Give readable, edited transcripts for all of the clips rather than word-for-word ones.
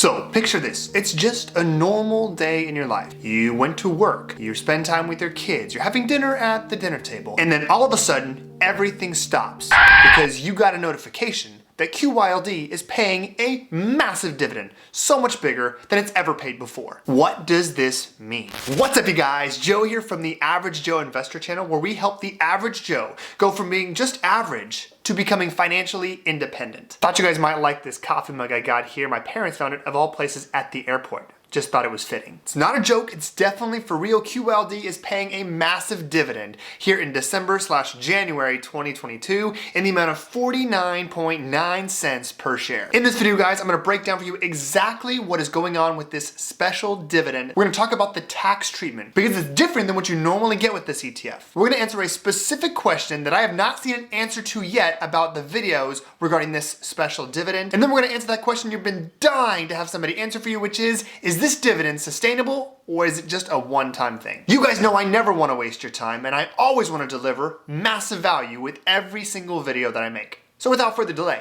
So picture this, it's just a normal day in your life. You went to work, you spend time with your kids, you're having dinner at the dinner table, and then all of a sudden, everything stops because you got a notification that QYLD is paying a massive dividend, so much bigger than it's ever paid before. What does this mean? What's up, you guys? Joe here from the Average Joe Investor channel, where we help the average Joe go from being just average to becoming financially independent. Thought you guys might like this coffee mug I got here. My parents found it, of all places, at the airport. Just thought it was fitting. It's not a joke, it's definitely for real. QYLD is paying a massive dividend here in December/January 2022 in the amount of 49.9 cents per share. In this video, guys, I'm gonna break down for you exactly what is going on with this special dividend. We're gonna talk about the tax treatment because it's different than what you normally get with this ETF. We're gonna answer a specific question that I have not seen an answer to yet about the videos regarding this special dividend. And then we're gonna answer that question you've been dying to have somebody answer for you, which is this dividend sustainable, or is it just a one-time thing? You guys know I never want to waste your time, and I always want to deliver massive value with every single video that I make. So without further delay,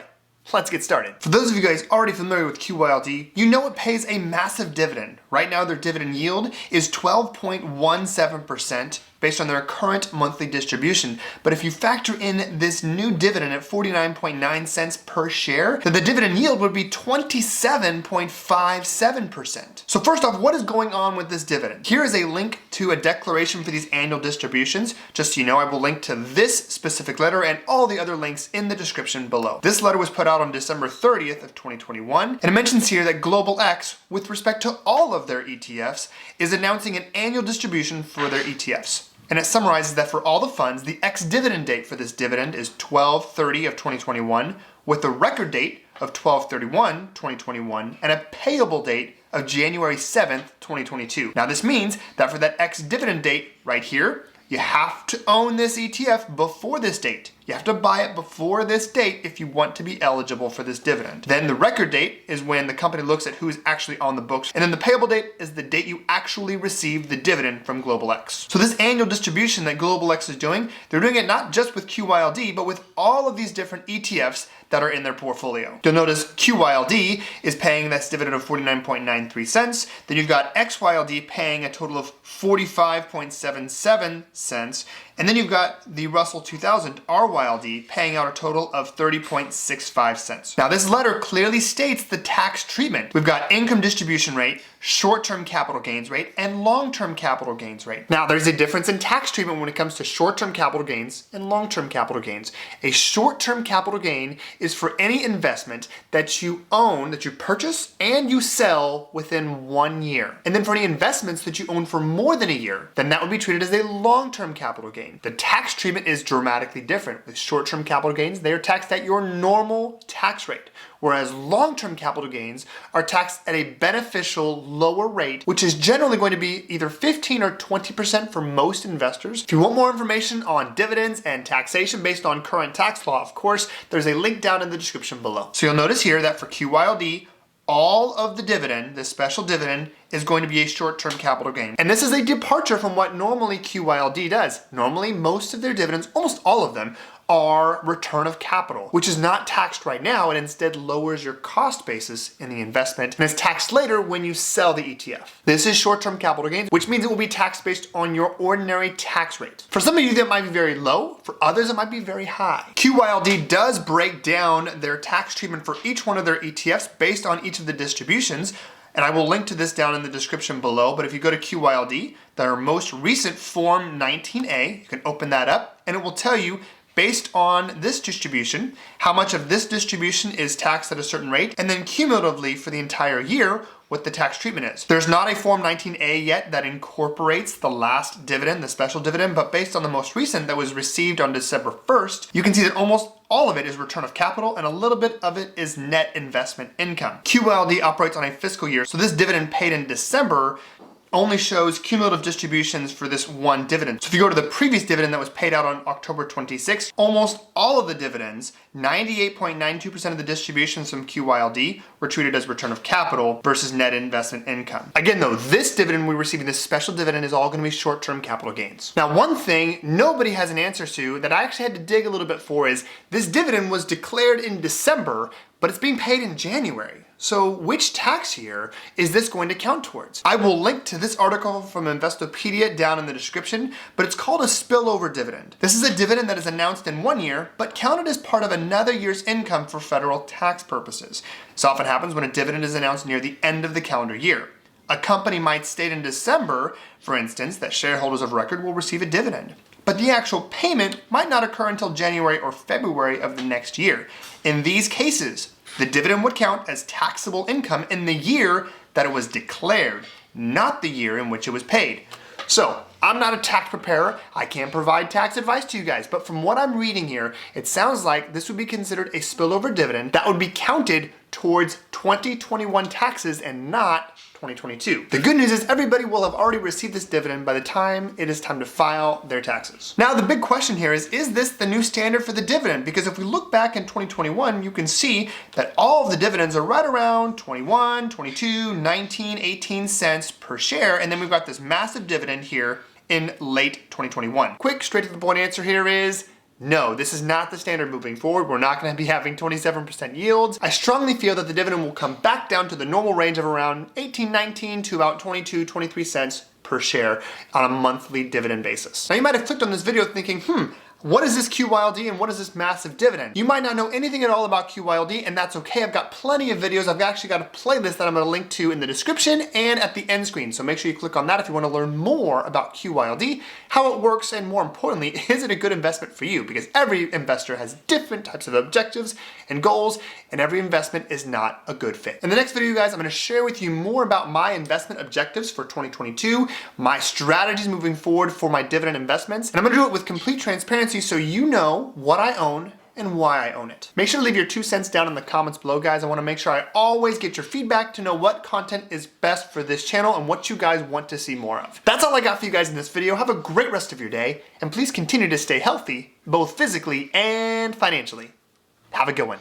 let's get started. For those of you guys already familiar with QYLD, you know it pays a massive dividend. Right now, their dividend yield is 12.17% based on their current monthly distribution. But if you factor in this new dividend at 49.9 cents per share, then the dividend yield would be 27.57%. So first off, what is going on with this dividend? Here is a link to a declaration for these annual distributions. Just so you know, I will link to this specific letter and all the other links in the description below. This letter was put out on December 30th of 2021, and it mentions here that GlobalX, with respect to all of their ETFs, is announcing an annual distribution for their ETFs. And it summarizes that for all the funds, the ex-dividend date for this dividend is 12/30 of 2021, with a record date of 12/31/2021, and a payable date of January 7th, 2022. Now this means that for that ex-dividend date right here, you have to own this ETF before this date. You have to buy it before this date if you want to be eligible for this dividend. Then the record date is when the company looks at who's actually on the books. And then the payable date is the date you actually receive the dividend from GlobalX. So this annual distribution that GlobalX is doing, they're doing it not just with QYLD, but with all of these different ETFs that are in their portfolio. You'll notice QYLD is paying this dividend of 49.93 cents. Then you've got XYLD paying a total of 45.77 cents. And then you've got the Russell 2000 RYLD paying out a total of 30.65 cents. Now this letter clearly states the tax treatment. We've got income distribution rate, short-term capital gains rate, and long-term capital gains rate. Now there's a difference in tax treatment when it comes to short-term capital gains and long-term capital gains. A short-term capital gain is for any investment that you own, that you purchase, and you sell within 1 year. And then for any investments that you own for more than a year, then that would be treated as a long-term capital gain. The tax treatment is dramatically different. With short-term capital gains, they are taxed at your normal tax rate, whereas long-term capital gains are taxed at a beneficial lower rate, which is generally going to be either 15 or 20% for most investors. If you want more information on dividends and taxation based on current tax law, of course, there's a link down in the description below. So you'll notice here that for QYLD, all of the dividend, this special dividend, is going to be a short-term capital gain. And this is a departure from what normally QYLD does. Normally, most of their dividends, almost all of them, are return of capital, which is not taxed right now and instead lowers your cost basis in the investment and is taxed later when you sell the ETF. This is short-term capital gains, which means it will be taxed based on your ordinary tax rate. For some of you, that might be very low. For others, it might be very high. QYLD does break down their tax treatment for each one of their ETFs based on each of the distributions. And I will link to this down in the description below, but if you go to QYLD, their most recent Form 19A, you can open that up and it will tell you, based on this distribution, how much of this distribution is taxed at a certain rate, and then cumulatively for the entire year, what the tax treatment is. There's not a Form 19A yet that incorporates the last dividend, the special dividend, but based on the most recent that was received on December 1st, you can see that almost all of it is return of capital and a little bit of it is net investment income. QYLD operates on a fiscal year, so this dividend paid in December only shows cumulative distributions for this one dividend. So if you go to the previous dividend that was paid out on October 26th, almost all of the dividends, 98.92% of the distributions from QYLD were treated as return of capital versus net investment income. Again though, this dividend we're receiving, this special dividend, is all gonna be short-term capital gains. Now one thing nobody has an answer to that I actually had to dig a little bit for is, this dividend was declared in December, but it's being paid in January. So which tax year is this going to count towards? I will link to this article from Investopedia down in the description, but it's called a spillover dividend. This is a dividend that is announced in one year, but counted as part of another year's income for federal tax purposes. This often happens when a dividend is announced near the end of the calendar year. A company might state in December, for instance, that shareholders of record will receive a dividend. But the actual payment might not occur until January or February of the next year. In these cases, the dividend would count as taxable income in the year that it was declared, not the year in which it was paid. So, I'm not a tax preparer, I can't provide tax advice to you guys, but from what I'm reading here, it sounds like this would be considered a spillover dividend that would be counted towards 2021 taxes and not 2022. The good news is everybody will have already received this dividend by the time it is time to file their taxes. Now the big question here is this the new standard for the dividend? Because if we look back in 2021, you can see that all of the dividends are right around 21, 22, 19, 18 cents per share, and then we've got this massive dividend here in late 2021. Quick, straight to the point answer here is no, this is not the standard moving forward. We're not going to be having 27% yields. I strongly feel that the dividend will come back down to the normal range of around 18, 19 to about 22, 23 cents per share on a monthly dividend basis. Now you might have clicked on this video thinking, what is this QYLD and what is this massive dividend? You might not know anything at all about QYLD, and that's okay. I've got plenty of videos. I've actually got a playlist that I'm going to link to in the description and at the end screen. So make sure you click on that if you want to learn more about QYLD, how it works, and more importantly, is it a good investment for you? Because every investor has different types of objectives and goals, and every investment is not a good fit. In the next video, you guys, I'm going to share with you more about my investment objectives for 2022, my strategies moving forward for my dividend investments, and I'm going to do it with complete transparency so you know what I own and why I own it. Make sure to leave your 2 cents down in the comments below, guys. I want to make sure I always get your feedback to know what content is best for this channel and what you guys want to see more of. That's all I got for you guys in this video. Have a great rest of your day, and please continue to stay healthy, both physically and financially. Have a good one.